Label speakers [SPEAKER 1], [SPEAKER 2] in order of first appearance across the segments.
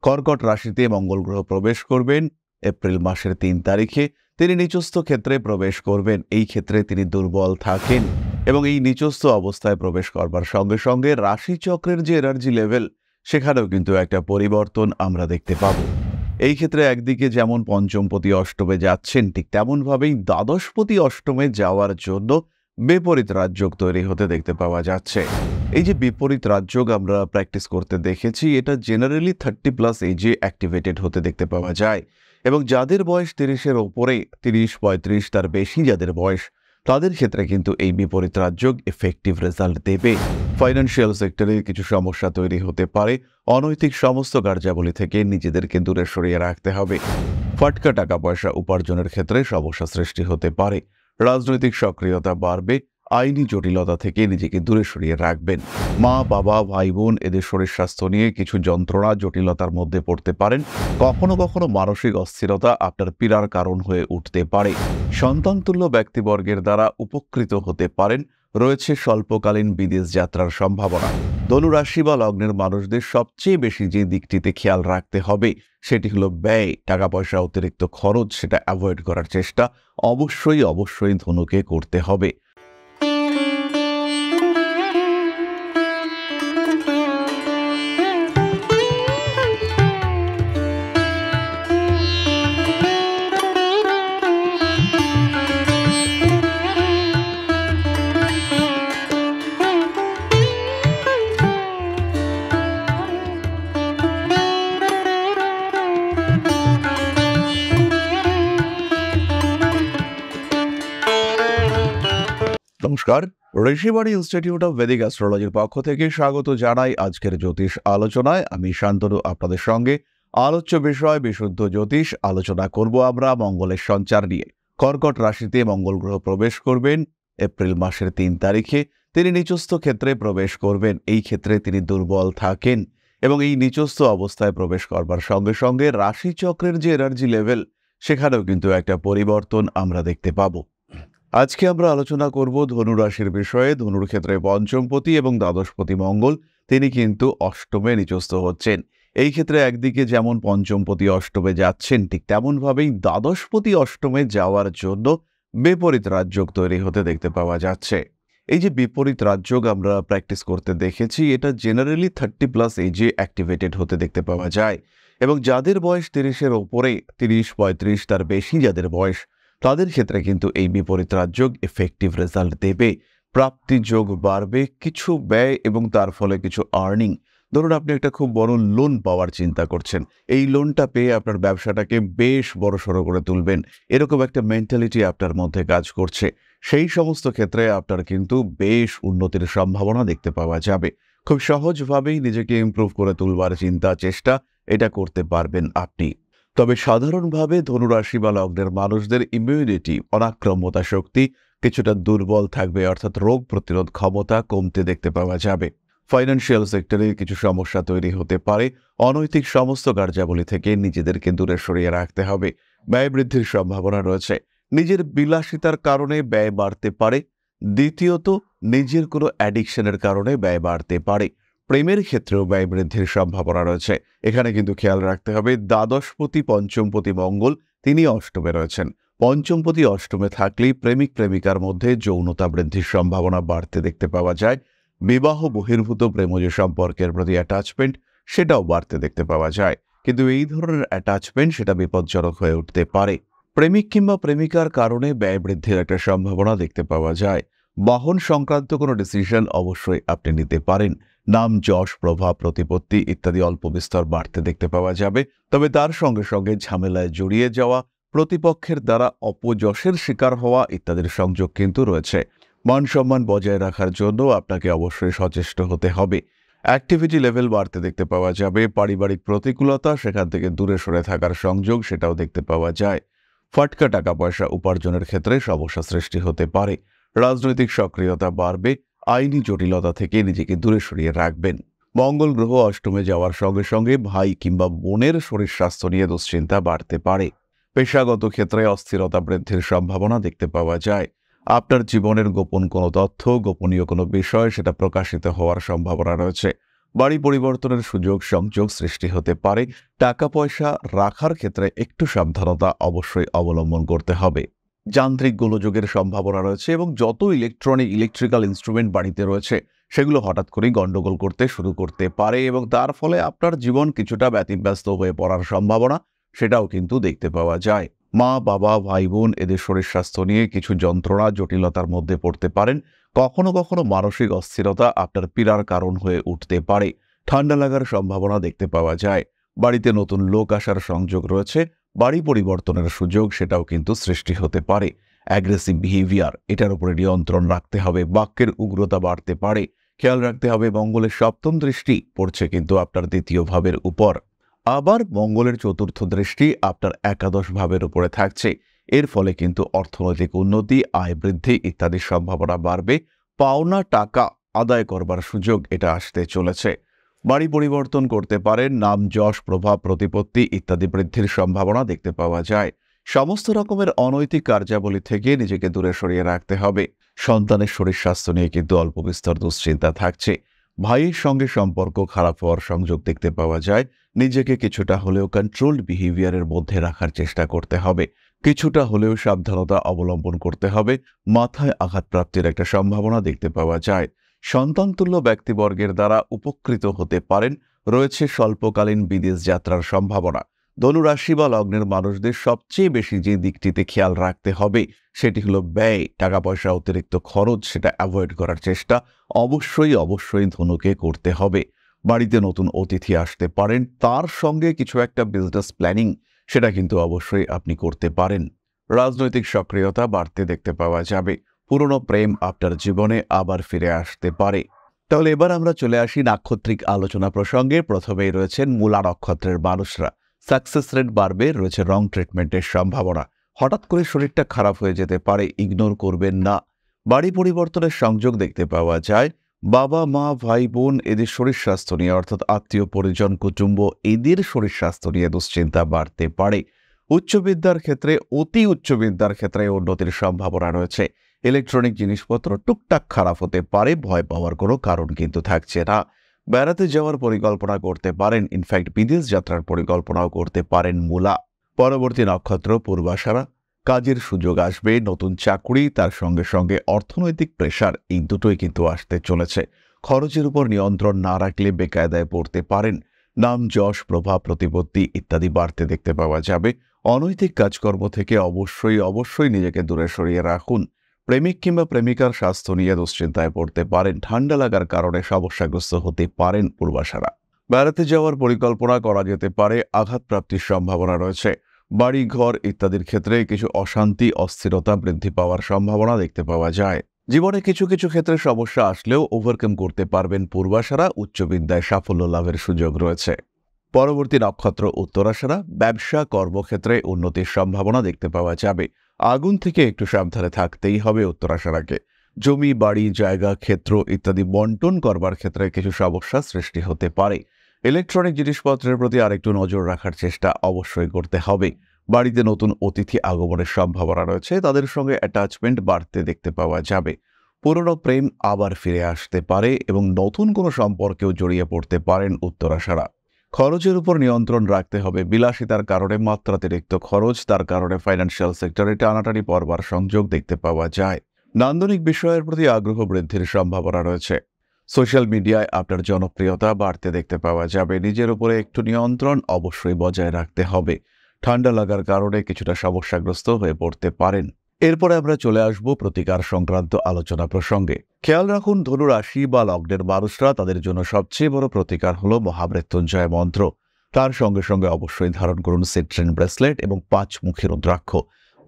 [SPEAKER 1] কর্কট রাশিতে মঙ্গল গ্রহ প্রবেশ করবেন এপ্রিল মাসের ৩ তারিখে। তিনি নিচস্থ ক্ষেত্রে প্রবেশ করবেন। এই ক্ষেত্রে তিনি দুর্বল থাকেন এবং এই নিচস্থ অবস্থায় প্রবেশ করবার সঙ্গে সঙ্গে রাশিচক্রের যে এনার্জি লেভেল, সেখানেও কিন্তু একটা পরিবর্তন আমরা দেখতে পাব। এই ক্ষেত্রে একদিকে যেমন পঞ্চমপতি অষ্টমে যাচ্ছেন, ঠিক তেমনভাবেই দ্বাদশপতি অষ্টমে যাওয়ার জন্য বিপরীত রাজযোগ তৈরি হতে দেখতে পাওয়া যাচ্ছে। এই যে বিপরীত রাজযোগ আমরা প্র্যাকটিস করতে দেখেছি, এটা জেনারেলি 30+ এজে অ্যাক্টিভেটেড হতে দেখতে পাওয়া যায় এবং যাদের বয়স 30-এর ওপরে, 30-35 তার বেশি যাদের বয়স, তাদের ক্ষেত্রে কিন্তু এই বিপরীত রাজযোগ এফেক্টিভ রেজাল্ট দেবে। ফাইন্যান্সিয়াল সেক্টরে কিছু সমস্যা তৈরি হতে পারে। অনৈতিক সমস্ত কার্যাবলী থেকে নিজেদেরকে দূরে সরিয়ে রাখতে হবে। ফাটকা টাকা পয়সা উপার্জনের ক্ষেত্রে সমস্যা সৃষ্টি হতে পারে। রাজনৈতিক সক্রিয়তা বাড়বে। আইনি জটিলতা থেকে নিজেকে দূরে সরিয়ে রাখবেন। মা, বাবা, ভাই, বোন এদের শরীর স্বাস্থ্য নিয়ে কিছু যন্ত্রণা, জটিলতার মধ্যে পড়তে পারেন। কখনো কখনো মানসিক অস্থিরতা আপনার পীড়ার কারণ হয়ে উঠতে পারে। সন্তানতুল্য ব্যক্তিবর্গের দ্বারা উপকৃত হতে পারেন। রয়েছে স্বল্পকালীন বিদেশ যাত্রার সম্ভাবনা। ধনু রাশি বা লগ্নের মানুষদের সবচেয়ে বেশি যে দিকটিতে খেয়াল রাখতে হবে, সেটি হলো ব্যয়। টাকা পয়সা অতিরিক্ত খরচ, সেটা অ্যাভয়েড করার চেষ্টা অবশ্যই ধনুকে করতে হবে। নমস্কার, ঋষিবাণী ইনস্টিটিউট অফ ভেদিক অ্যাস্ট্রোলজির পক্ষ থেকে স্বাগত জানাই আজকের জ্যোতিষ আলোচনায়। আমি শান্তনু আপনাদের সঙ্গে। আলোচ্য বিষয় বিশুদ্ধ জ্যোতিষ। আলোচনা করব আমরা মঙ্গলের সঞ্চার নিয়ে। কর্কট রাশিতে মঙ্গল গ্রহ প্রবেশ করবেন এপ্রিল মাসের ৩ তারিখে। তিনি নিচস্থ ক্ষেত্রে প্রবেশ করবেন। এই ক্ষেত্রে তিনি দুর্বল থাকেন এবং এই নিচস্থ অবস্থায় প্রবেশ করবার সঙ্গে সঙ্গে রাশিচক্রের যে এনার্জি লেভেল, সেখানেও কিন্তু একটা পরিবর্তন আমরা দেখতে পাবো। আজকে আমরা আলোচনা করব ধনু রাশির বিষয়ে। ধনুর ক্ষেত্রে পঞ্চমপতি এবং দ্বাদশপতি মঙ্গল, তিনি কিন্তু অষ্টমে নিচস্থ হচ্ছেন। এই ক্ষেত্রে একদিকে যেমন পঞ্চমপতি অষ্টমে যাচ্ছেন, ঠিক তেমনভাবেই দ্বাদশপতি অষ্টমে যাওয়ার জন্য বিপরীত রাজযোগ তৈরি হতে দেখতে পাওয়া যাচ্ছে। এই যে বিপরীত রাজযোগ আমরা প্র্যাকটিস করতে দেখেছি, এটা জেনারেলি 30+ এজে অ্যাক্টিভেটেড হতে দেখতে পাওয়া যায় এবং যাদের বয়স 30-এর ওপরে, 30-35 তার বেশি যাদের বয়স, তাদের ক্ষেত্রে কিন্তু এই বিপরীত রাজযোগ এফেক্টিভ রেজাল্ট দেবে। প্রাপ্তি যোগ বাড়বে, কিছু ব্যয় এবং তার ফলে কিছু আর্নিং। ধরুন আপনি একটা খুব বড় লোন পাওয়ার চিন্তা করছেন, এই লোনটা পেয়ে আপনার ব্যবসাটাকে বেশ বড়সড় করে তুলবেন, এরকম একটা মেন্টালিটি আপনার মধ্যে কাজ করছে। সেই সমস্ত ক্ষেত্রে আপনার কিন্তু বেশ উন্নতির সম্ভাবনা দেখতে পাওয়া যাবে। খুব সহজভাবেই নিজেকে ইমপ্রুভ করে তুলবার চিন্তা চেষ্টা এটা করতে পারবেন আপনি। তবে সাধারণভাবে ধনুরাশি বা লগ্নের মানুষদের ইমিউনিটি, অনাক্রম্যতা শক্তি কিছুটা দুর্বল থাকবে, অর্থাৎ রোগ প্রতিরোধ ক্ষমতা কমতে দেখতে পাওয়া যাবে। ফাইন্যান্সিয়াল সেক্টরে কিছু সমস্যা তৈরি হতে পারে। অনৈতিক সমস্ত কার্যাবলী থেকে নিজেদেরকে দূরে সরিয়ে রাখতে হবে। ব্যয় বৃদ্ধির সম্ভাবনা রয়েছে। নিজের বিলাসিতার কারণে ব্যয় বাড়তে পারে। দ্বিতীয়ত, নিজের কোনো অ্যাডিকশনের কারণে ব্যয় বাড়তে পারে। প্রেমের ক্ষেত্রেও ব্যয় বৃদ্ধির সম্ভাবনা রয়েছে। এখানে কিন্তু খেয়াল রাখতে হবে, দ্বাদশপতি পঞ্চমপতি মঙ্গল তিনি অষ্টমে রয়েছেন। পঞ্চমপতি অষ্টমে থাকলেই প্রেমিক প্রেমিকার মধ্যে যৌনতা বৃদ্ধির সম্ভাবনা বাড়তে দেখতে পাওয়া যায়। বিবাহ বহির্ভূত প্রেমজ সম্পর্কের প্রতি অ্যাটাচমেন্ট, সেটাও বাড়তে দেখতে পাওয়া যায়। কিন্তু এই ধরনের অ্যাটাচমেন্ট সেটা বিপজ্জনক হয়ে উঠতে পারে। প্রেমিক কিংবা প্রেমিকার কারণে ব্যয় বৃদ্ধির একটা সম্ভাবনা দেখতে পাওয়া যায়। বাহন সংক্রান্ত কোনো ডিসিশন অবশ্যই আপনি নিতে পারেন। নাম, যশ, প্রভাব, প্রতিপত্তি ইত্যাদি অল্প বিস্তর বাড়তে দেখতে পাওয়া যাবে। তবে তার সঙ্গে সঙ্গে ঝামেলায় জড়িয়ে যাওয়া, প্রতিপক্ষের দ্বারা অপযশের শিকার হওয়া ইত্যাদির সংযোগ কিন্তু রয়েছে। মান সম্মান বজায় রাখার জন্য আপনাকে অবশ্যই সচেষ্ট হতে হবে। অ্যাক্টিভিটি লেভেল বাড়তে দেখতে পাওয়া যাবে। পারিবারিক প্রতিকূলতা, সেখান থেকে দূরে সরে থাকার সংযোগ, সেটাও দেখতে পাওয়া যায়। ফাটকা টাকা পয়সা উপার্জনের ক্ষেত্রে সমস্যা সৃষ্টি হতে পারে। রাজনৈতিক সক্রিয়তা বাড়বে। আইনি জটিলতা থেকে নিজেকে দূরে সরিয়ে রাখবেন। মঙ্গল গ্রহ অষ্টমে যাওয়ার সঙ্গে সঙ্গে ভাই কিংবা বোনের শরীর স্বাস্থ্য নিয়ে দুশ্চিন্তা বাড়তে পারে। পেশাগত ক্ষেত্রে অস্থিরতা বৃদ্ধির সম্ভাবনা দেখতে পাওয়া যায়। আপনার জীবনের গোপন কোনো তথ্য, গোপনীয় কোনো বিষয়, সেটা প্রকাশিত হওয়ার সম্ভাবনা রয়েছে। বাড়ি পরিবর্তনের সুযোগ সংযোগ সৃষ্টি হতে পারে। টাকা পয়সা রাখার ক্ষেত্রে একটু সাবধানতা অবশ্যই অবলম্বন করতে হবে। যান্ত্রিক গোলযোগের সম্ভাবনা রয়েছে এবং যত ইলেকট্রিক্যাল ইনস্ট্রুমেন্ট বাড়িতে রয়েছে সেগুলো হঠাৎ করেই গন্ডগোল করতে শুরু করতে পারে এবং তার ফলে আপনার জীবন কিছুটা ব্যতিব্যস্ত হয়ে পড়ার সম্ভাবনা সেটাও কিন্তু দেখতে পাওয়া যায়। মা বাবা ভাই বোন এদের শরীর স্বাস্থ্য নিয়ে কিছু যন্ত্রণা জটিলতার মধ্যে পড়তে পারেন। কখনো কখনো মানসিক অস্থিরতা আপনার পীড়ার কারণ হয়ে উঠতে পারে। ঠান্ডা লাগার সম্ভাবনা দেখতে পাওয়া যায়। বাড়িতে নতুন লোক আসার সংযোগ রয়েছে। বাড়ি পরিবর্তনের সুযোগ সেটাও কিন্তু সৃষ্টি হতে পারে। অ্যাগ্রেসিভ বিহেভিয়ার এটার উপরে নিয়ন্ত্রণ রাখতে হবে। বাক্যের উগ্রতা বাড়তে পারে। খেয়াল রাখতে হবে মঙ্গলের সপ্তম দৃষ্টি পড়ছে কিন্তু আপনার দ্বিতীয় ভাবের উপর। আবার মঙ্গলের চতুর্থ দৃষ্টি আপনার একাদশ ভাবের উপরে থাকছে। এর ফলে কিন্তু অর্থনৈতিক উন্নতি, আয় বৃদ্ধি ইত্যাদির সম্ভাবনা বাড়বে। পাওনা টাকা আদায় করবার সুযোগ এটা আসতে চলেছে। বাড়ি পরিবর্তন করতে পারেন। নাম যশ প্রভাব প্রতিপত্তি ইত্যাদি বৃদ্ধির সম্ভাবনা দেখতে পাওয়া যায়। সমস্ত রকমের অনৈতিক কার্যাবলী থেকে নিজেকে দূরে সরিয়ে রাখতে হবে। সন্তানের শরীর স্বাস্থ্য নিয়ে কিন্তু অল্প বিস্তর দুশ্চিন্তা থাকছে। ভাইয়ের সঙ্গে সম্পর্ক খারাপ হওয়ার সংযোগ দেখতে পাওয়া যায়। নিজেকে কিছুটা হলেও কন্ট্রোলড বিহেভিয়ারের মধ্যে রাখার চেষ্টা করতে হবে। কিছুটা হলেও সাবধানতা অবলম্বন করতে হবে। মাথায় আঘাতপ্রাপ্তির একটা সম্ভাবনা দেখতে পাওয়া যায়। সন্তানতুল্য ব্যক্তিবর্গের দ্বারা উপকৃত হতে পারেন। রয়েছে স্বল্পকালীন বিদেশ যাত্রার সম্ভাবনা। ধনুরাশি বা লগ্নের মানুষদের সবচেয়ে বেশি যে দিকটিতে খেয়াল রাখতে হবে সেটি হলো ব্যয়। টাকা পয়সা অতিরিক্ত খরচ সেটা অ্যাভয়েড করার চেষ্টা অবশ্যই ধনুকে করতে হবে। বাড়িতে নতুন অতিথি আসতে পারেন, তার সঙ্গে কিছু একটা বিজনেস প্ল্যানিং সেটা কিন্তু অবশ্যই আপনি করতে পারেন। রাজনৈতিক সক্রিয়তা বাড়তে দেখতে পাওয়া যাবে। পুরনো প্রেম আপনার জীবনে আবার ফিরে আসতে পারে। তাহলে এবার আমরা চলে আসি নাক্ষত্রিক আলোচনা প্রসঙ্গে। প্রথমেই রয়েছেন মূলা নক্ষত্রের মানুষরা। সাকসেস রেট বাড়বে, রয়েছে রং ট্রিটমেন্টের সম্ভাবনা। হঠাৎ করে শরীরটা খারাপ হয়ে যেতে পারে, ইগনোর করবেন না। বাড়ি পরিবর্তনের সংযোগ দেখতে পাওয়া যায়। বাবা মা ভাই বোন এদের শরীর স্বাস্থ্য নিয়ে অর্থাৎ আত্মীয় পরিজন কুটুম্ব এদের শরীর স্বাস্থ্য নিয়ে দুশ্চিন্তা বাড়তে পারে। উচ্চবিদ্যার ক্ষেত্রে অতি উচ্চবিদ্যার ক্ষেত্রে উন্নতির সম্ভাবনা রয়েছে। ইলেকট্রনিক জিনিসপত্র টুকটাক খারাপ হতে পারে, ভয় পাওয়ার কোনো কারণ কিন্তু থাকছে না। বেড়াতে যাওয়ার পরিকল্পনা করতে পারেন, ইনফ্যাক্ট বিদেশ যাত্রার পরিকল্পনাও করতে পারেন মূলা। পরবর্তী নক্ষত্র পূর্বাষাঢ়া। কাজের সুযোগ আসবে, নতুন চাকরি, তার সঙ্গে সঙ্গে অর্থনৈতিক প্রেশার এই দুটোই কিন্তু আসতে চলেছে। খরচের উপর নিয়ন্ত্রণ না রাখলে বেকায়দায় পড়তে পারেন। নাম যশ প্রভাব প্রতিপত্তি ইত্যাদি বাড়তে দেখতে পাওয়া যাবে। অনৈতিক কাজকর্ম থেকে অবশ্যই নিজেকে দূরে সরিয়ে রাখুন। প্রেমিক কিংবা প্রেমিকার স্বাস্থ্য নিয়ে দুশ্চিন্তায় পড়তে পারেন। ঠান্ডা লাগার কারণে সমস্যাগ্রস্ত হতে পারেন পূর্বাষাঢ়া। বেড়াতে যাওয়ার পরিকল্পনা করা যেতে পারে, আঘাতপ্রাপ্তির সম্ভাবনা রয়েছে। বাড়ি ঘর ইত্যাদির ক্ষেত্রে কিছু অশান্তি অস্থিরতা বৃদ্ধি পাওয়ার সম্ভাবনা দেখতে পাওয়া যায়। জীবনে কিছু কিছু ক্ষেত্রে সমস্যা আসলেও ওভারকাম করতে পারবেন পূর্বাষাঢ়া। উচ্চবিদ্যায় সাফল্য লাভের সুযোগ রয়েছে। পরবর্তী নক্ষত্র উত্তরাষাঢ়া। ব্যবসা কর্মক্ষেত্রে উন্নতির সম্ভাবনা দেখতে পাওয়া যাবে। আগুন থেকে একটু সাবধানে থাকতেই হবে উত্তরাষাঢ়াকে। জমি বাড়ি জায়গা ক্ষেত্র ইত্যাদি বন্টন করবার ক্ষেত্রে কিছু সমস্যা সৃষ্টি হতে পারে। ইলেকট্রনিক জিনিসপত্রের প্রতি আরেকটু নজর রাখার চেষ্টা অবশ্যই করতে হবে। বাড়িতে নতুন অতিথি আগমনের সম্ভাবনা রয়েছে, তাদের সঙ্গে অ্যাটাচমেন্ট বাড়তে দেখতে পাওয়া যাবে। পুরনো প্রেম আবার ফিরে আসতে পারে এবং নতুন কোনো সম্পর্কেও জড়িয়ে পড়তে পারেন উত্তরাষাঢ়া। খরচের উপর নিয়ন্ত্রণ রাখতে হবে। বিলাসিতার কারণে মাত্রাতিরিক্ত খরচ, তার কারণে ফাইন্যান্সিয়াল সেক্টরে টানাটানি পড়বার সংযোগ দেখতে পাওয়া যায়। নান্দনিক বিষয়ের প্রতি আগ্রহ বৃদ্ধির সম্ভাবনা রয়েছে। সোশ্যাল মিডিয়ায় আপনার জনপ্রিয়তা বাড়তে দেখতে পাওয়া যাবে। নিজের উপরে একটু নিয়ন্ত্রণ অবশ্যই বজায় রাখতে হবে। ঠান্ডা লাগার কারণে কিছুটা সমস্যাগ্রস্ত হয়ে পড়তে পারেন। এরপরে আমরা চলে আসব প্রতিকার সংক্রান্ত আলোচনা প্রসঙ্গে। খেয়াল রাখুন ধনু রাশি বা লগ্নের মানুষরা, তাদের জন্য সবচেয়ে বড় প্রতিকার হলো মহামৃত্যুঞ্জয় মন্ত্র। তার সঙ্গে সঙ্গে অবশ্যই ধারণ করুন সিট্রিন ব্রেসলেট এবং 5 মুখী রুদ্রাক্ষ।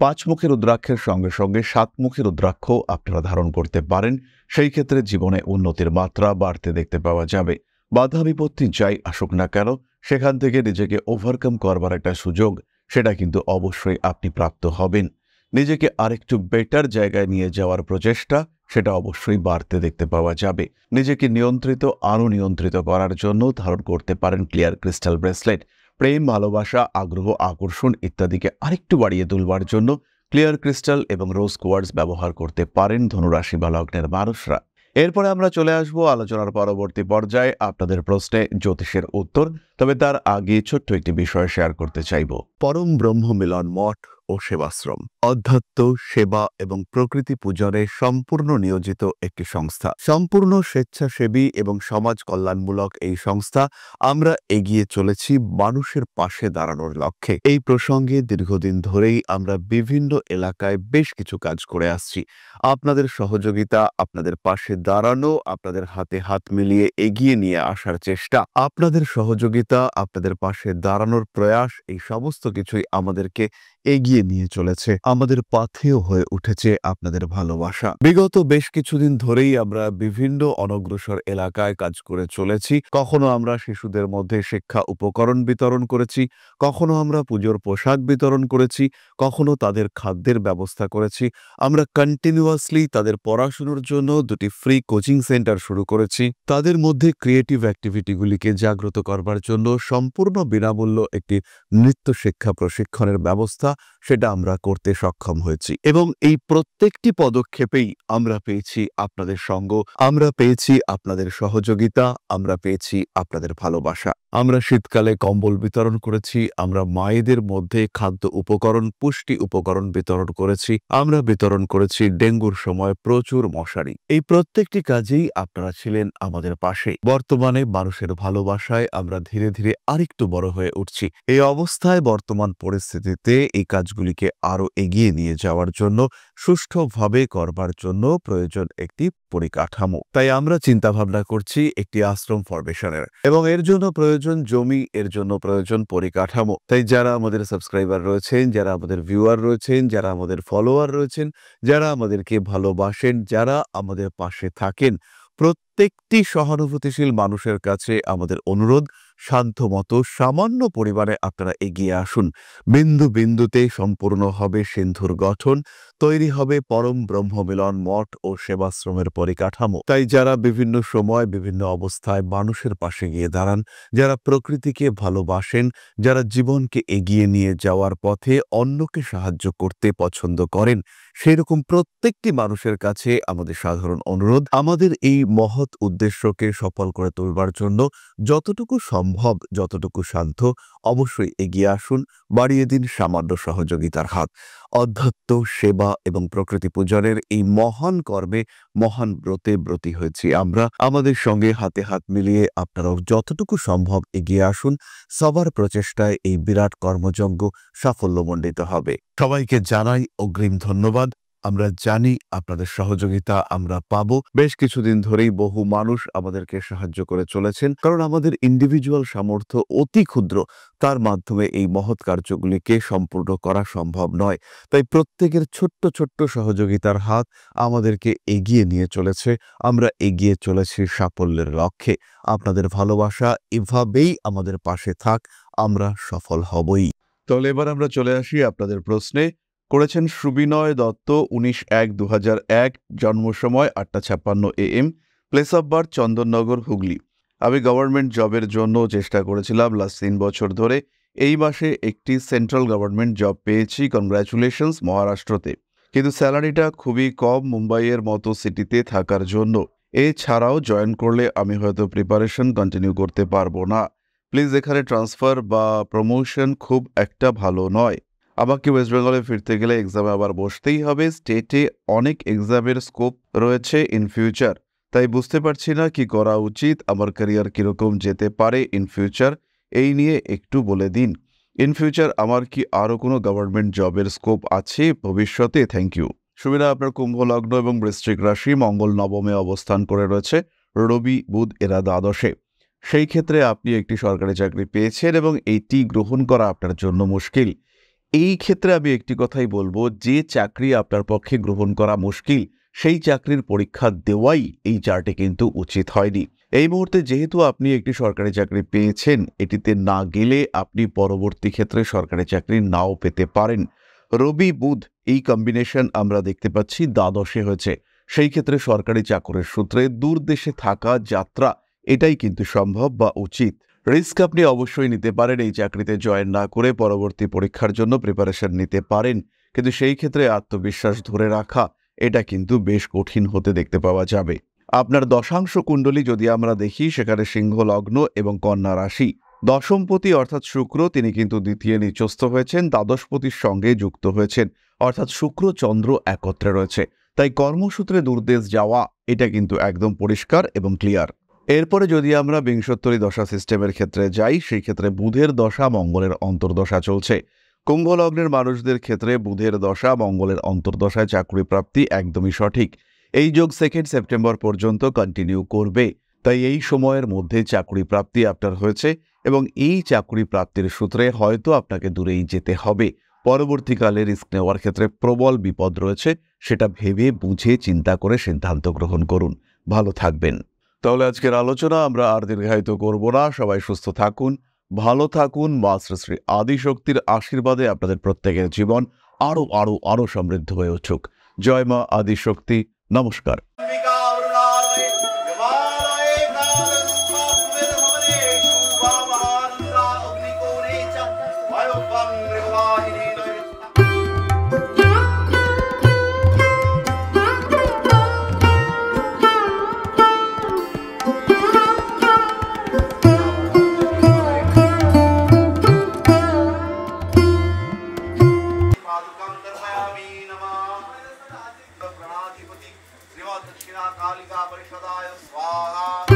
[SPEAKER 1] 5 মুখী রুদ্রাক্ষের সঙ্গে সঙ্গে 7 মুখী রুদ্রাক্ষ আপনারা ধারণ করতে পারেন। সেই ক্ষেত্রে জীবনে উন্নতির মাত্রা বাড়তে দেখতে পাওয়া যাবে। বাধা বিপত্তি যাই আসুক না কেন, সেখান থেকে নিজেকে ওভারকাম করবার একটা সুযোগ সেটা কিন্তু অবশ্যই আপনি প্রাপ্ত হবেন। নিজেকে আরেকটু বেটার জায়গায় নিয়ে যাওয়ার প্রচেষ্টা সেটা অবশ্যই বাড়তে দেখতে পাওয়া যাবে। নিজেকে আরও নিয়ন্ত্রিত করার জন্য ধারণ করতে পারেন ক্লিয়ার ক্রিস্টাল ব্রেসলেট। প্রেম ভালোবাসা আগ্রহ আকর্ষণ ইত্যাদিকে আরেকটু বাড়িয়ে তুলবার জন্য ক্লিয়ার ক্রিস্টাল এবং রোজ কোয়ার্টজ ব্যবহার করতে পারেন ধনুরাশি বা লগ্নের মানুষরা। এরপরে আমরা চলে আসব আলোচনার পরবর্তী পর্যায়ে আপনাদের প্রশ্নে জ্যোতিষের উত্তর। তবে তার আগে ছোট্ট একটি বিষয় শেয়ার করতে চাইব। পরম ব্রহ্ম মিলন মঠ ও সেবাশ্রম অধ্যাত্ম, সেবা এবং প্রকৃতি পূজনে সম্পূর্ণ নিয়োজিত একটি সংস্থা। সম্পূর্ণ স্বেচ্ছাসেবী এবং সমাজ কল্যাণমূলক এই সংস্থা আমরা এগিয়ে চলেছি মানুষের পাশে দাঁড়ানোর লক্ষ্যে। এই প্রসঙ্গে দীর্ঘদিন ধরেই আমরা বিভিন্ন এলাকায় বেশ কিছু কাজ করে আসছি। আপনাদের সহযোগিতা, আপনাদের পাশে দাঁড়ানো, আপনাদের হাতে হাত মিলিয়ে এগিয়ে নিয়ে আসার চেষ্টা, আপনাদের সহযোগিতা, আপনাদের পাশে দাঁড়ানোর প্রয়াস, এই সমস্ত কিছুই আমাদেরকে এগিয়ে নিয়ে চলেছে। আমাদের পাথেয় হয়ে উঠেছে আপনাদের ভালোবাসা। বিগত বেশ কিছুদিন ধরেই আমরা বিভিন্ন অনগ্রসর এলাকায় কাজ করে চলেছি। কখনো আমরা শিশুদের মধ্যে শিক্ষা উপকরণ বিতরণ করেছি, কখনো আমরা পুজোর পোশাক বিতরণ করেছি, কখনো তাদের খাদ্যের ব্যবস্থা করেছি। আমরা কন্টিনিউয়াসলি তাদের পড়াশোনার জন্য 2টি ফ্রি কোচিং সেন্টার শুরু করেছি। তাদের মধ্যে ক্রিয়েটিভ অ্যাক্টিভিটিগুলিকে জাগ্রত করবার জন্য সম্পূর্ণ বিনামূল্য একটি নৃত্য শিক্ষা প্রশিক্ষণের ব্যবস্থা, সেটা আমরা করতে সক্ষম হয়েছি। এবং এই প্রত্যেকটি পদক্ষেপেই আমরা পেয়েছি আপনাদের সঙ্গ, আমরা পেয়েছি আপনাদের সহযোগিতা, আমরা পেয়েছি আপনাদের ভালোবাসা। আমরা শীতকালে কম্বল বিতরণ করেছি, আমরা মায়েদের মধ্যে খাদ্য উপকরণ, পুষ্টি উপকরণ বিতরণ করেছি, আমরা বিতরণ করেছি ডেঙ্গুর সময় প্রচুর মশারি। এই প্রত্যেকটি কাজেই আপনারা ছিলেন আমাদের পাশে। বর্তমানে মানুষের ভালোবাসায় আমরা ধীরে ধীরে আরেকটু বড় হয়ে উঠছি। এই অবস্থায় বর্তমান পরিস্থিতিতে এই কাজগুলিকে আরো এগিয়ে নিয়ে যাওয়ার জন্য, সুষ্ঠুভাবে করবার জন্য প্রয়োজন একটি পরিকাঠামো। তাই আমরা চিন্তা ভাবনা করছি একটি আশ্রম ফরমেশনের, এবং এর জন্য প্রয়োজন জমি, এর জন্য প্রয়োজন পরিকাঠামো। তাই যারা আমাদের সাবস্ক্রাইবার রয়েছেন, যারা আমাদের ভিউয়ার রয়েছেন, যারা আমাদের ফলোয়ার রয়েছেন, যারা আমাদেরকে ভালোবাসেন, যারা আমাদের পাশে থাকেন, প্রত্যেকটি সহানুভূতিশীল মানুষের কাছে আমাদের অনুরোধ, সাধ্যমতো সামান্য পরিমাণে আপনারা এগিয়ে আসুন। বিন্দু বিন্দুতে সম্পূর্ণ হবে সিন্ধুর গঠন, তৈরি হবে পরম ব্রহ্ম মিলন মঠ ও সেবাশ্রমের পরিকাঠামো। তাই যারা বিভিন্ন সময় বিভিন্ন অবস্থায় মানুষের পাশে গিয়ে দাঁড়ান, যারা প্রকৃতিকে ভালোবাসেন, যারা জীবনকে এগিয়ে নিয়ে যাওয়ার পথে অন্যকে সাহায্য করতে পছন্দ করেন, সেরকম প্রত্যেকটি মানুষের কাছে আমাদের সাধারণ অনুরোধ, আমাদের এই মহৎ উদ্দেশ্যকে সফল করে তুলবার জন্য যতটুকু সম্ভব, যতটুকু সাধ্য, অবশ্যই এগিয়ে আসুন, বাড়িয়ে দিন সামান্য সহযোগিতার হাত। অধ্যাত্ম, সেবা এবং প্রকৃতি পূজনের এই মহান কর্মে, মহান ব্রতে ব্রতী হয়েছি আমরা। আমাদের সঙ্গে হাতে হাত মিলিয়ে আপনারাও যতটুকু সম্ভব এগিয়ে আসুন। সবার প্রচেষ্টায় এই বিরাট কর্মযজ্ঞ সাফল্যমণ্ডিত হবে। সবাইকে জানাই অগ্রিম ধন্যবাদ। আমরা জানি আপনাদের সহযোগিতা আমরা পাবো। বেশ কিছুদিন ধরেই বহু মানুষ আমাদেরকে সাহায্য করে চলেছেন, কারণ আমাদের ইন্ডিভিজুয়াল সামর্থ্য অতি ক্ষুদ্র, তার মাধ্যমে এই মহৎ কার্যগুলিকে সম্পূর্ণ করা সম্ভব নয়। তাই প্রত্যেকের ছোট্ট ছোট্ট সহযোগিতার হাত আমাদেরকে এগিয়ে নিয়ে চলেছে। আমরা এগিয়ে চলেছি সাফল্যের লক্ষ্যে। আপনাদের ভালোবাসা এভাবেই আমাদের পাশে থাক, আমরা সফল হবই। তাহলে এবার আমরা চলে আসি আপনাদের প্রশ্নে। করেছেন সুবিনয় দত্ত, 19/1/2001, জন্ম সময় 8:56 AM, place of birth Chandannagar, Hooghly. আমি গভর্নমেন্ট জবের জন্য চেষ্টা করেছিলাম লাস্ট 3 বছর ধরে। এই মাসে একটি সেন্ট্রাল গভর্নমেন্ট জব পেয়েছি, কনগ্রাচুলেশনস, মহারাষ্ট্রতে। কিন্তু স্যালারিটা খুবই কম মুম্বাইয়ের মতো সিটিতে থাকার জন্য। এছাড়াও জয়েন করলে আমি হয়তো প্রিপারেশন কন্টিনিউ করতে পারবো না। প্লিজ এখানে ট্রান্সফার বা প্রমোশন খুব একটা ভালো নয়। আমাকে ওয়েস্ট বেঙ্গলে ফিরতে গেলে এক্সামে আবার বসতেই হবে। স্টেটে অনেক এক্সামের স্কোপ রয়েছে ইন ফিউচার। তাই বুঝতে পারছি না কি করা উচিত, আমার ক্যারিয়ার কীরকম যেতে পারে ইন ফিউচার, এই নিয়ে একটু বলে দিন। ইন ফিউচার আমার কি আরও কোনো গভর্নমেন্ট জবের স্কোপ আছে ভবিষ্যতে? Thank you. সুবিধা, আপনার কুম্ভ লগ্ন এবং বৃশ্চিক রাশি, মঙ্গল নবমে অবস্থান করে রয়েছে, রবি বুধ এরা দ্বাদশে। সেই ক্ষেত্রে আপনি একটি সরকারি চাকরি পেয়েছেন এবং এইটি গ্রহণ করা আপনার জন্য মুশকিল। এই ক্ষেত্রে আমি একটি কথাই বলবো, যে চাকরি আপনার পক্ষে গ্রহণ করা মুশকিল, সেই চাকরির পরীক্ষা দেওয়াই এই চার্টে কিন্তু উচিত হয়নি। এই মুহূর্তে যেহেতু আপনি একটি সরকারি চাকরি পেয়েছেন, এটিতে না গেলে আপনি পরবর্তী ক্ষেত্রে সরকারি চাকরি নাও পেতে পারেন। রবি বুধ এই কম্বিনেশন আমরা দেখতে পাচ্ছি দ্বাদশে হয়েছে। সেই ক্ষেত্রে সরকারি চাকরির সূত্রে দূর দেশে থাকা, যাত্রা, এটাই কিন্তু সম্ভব বা উচিত। রিস্ক আপনি অবশ্যই নিতে পারেন, এই চাকরিতে জয়েন না করে পরবর্তী পরীক্ষার জন্য প্রিপারেশন নিতে পারেন, কিন্তু সেই ক্ষেত্রে আত্মবিশ্বাস ধরে রাখা এটা কিন্তু বেশ কঠিন হতে দেখতে পাওয়া যাবে। আপনার দশাংশ কুণ্ডলী যদি আমরা দেখি, সেখানে সিংহ লগ্ন এবং কন্যা রাশি। দশমপতি অর্থাৎ শুক্র, তিনি কিন্তু দ্বিতীয় নিচস্থ হয়েছেন, দ্বাদশপতির সঙ্গে যুক্ত হয়েছেন, অর্থাৎ শুক্র চন্দ্র একত্রে রয়েছে। তাই কর্মসূত্রে দূরদেশ যাওয়া এটা কিন্তু একদম পরিষ্কার এবং ক্লিয়ার। এরপরে যদি আমরা বিংশোত্তরী দশা সিস্টেমের ক্ষেত্রে যাই, সেই ক্ষেত্রে বুধের দশা মঙ্গলের অন্তর্দশা চলছে। কুম্ভ লগ্নের মানুষদের ক্ষেত্রে বুধের দশা মঙ্গলের অন্তর্দশায় চাকরি প্রাপ্তি একদমই সঠিক। এই যোগ 2 সেপ্টেম্বর পর্যন্ত কন্টিনিউ করবে। তাই এই সময়ের মধ্যে চাকরি প্রাপ্তি আপনার হয়েছে এবং এই চাকরি প্রাপ্তির সূত্রে হয়তো আপনাকে দূরেই যেতে হবে। পরবর্তীকালে রিস্ক নেওয়ার ক্ষেত্রে প্রবল বিপদ রয়েছে, সেটা ভেবে বুঝে চিন্তা করে সিদ্ধান্ত গ্রহণ করুন। ভালো থাকবেন। তাহলে আজকের আলোচনা আমরা আর দীর্ঘায়িত করব না। সবাই সুস্থ থাকুন, ভালো থাকুন। মা শ্রী শ্রী আদিশক্তির আশীর্বাদে আপনাদের প্রত্যেকের জীবন আরো আরো আরো সমৃদ্ধ হয়ে উঠুক। জয় মা আদিশক্তি। নমস্কার।
[SPEAKER 2] दक्षिणा कालिका परिषदाय स्वाहा।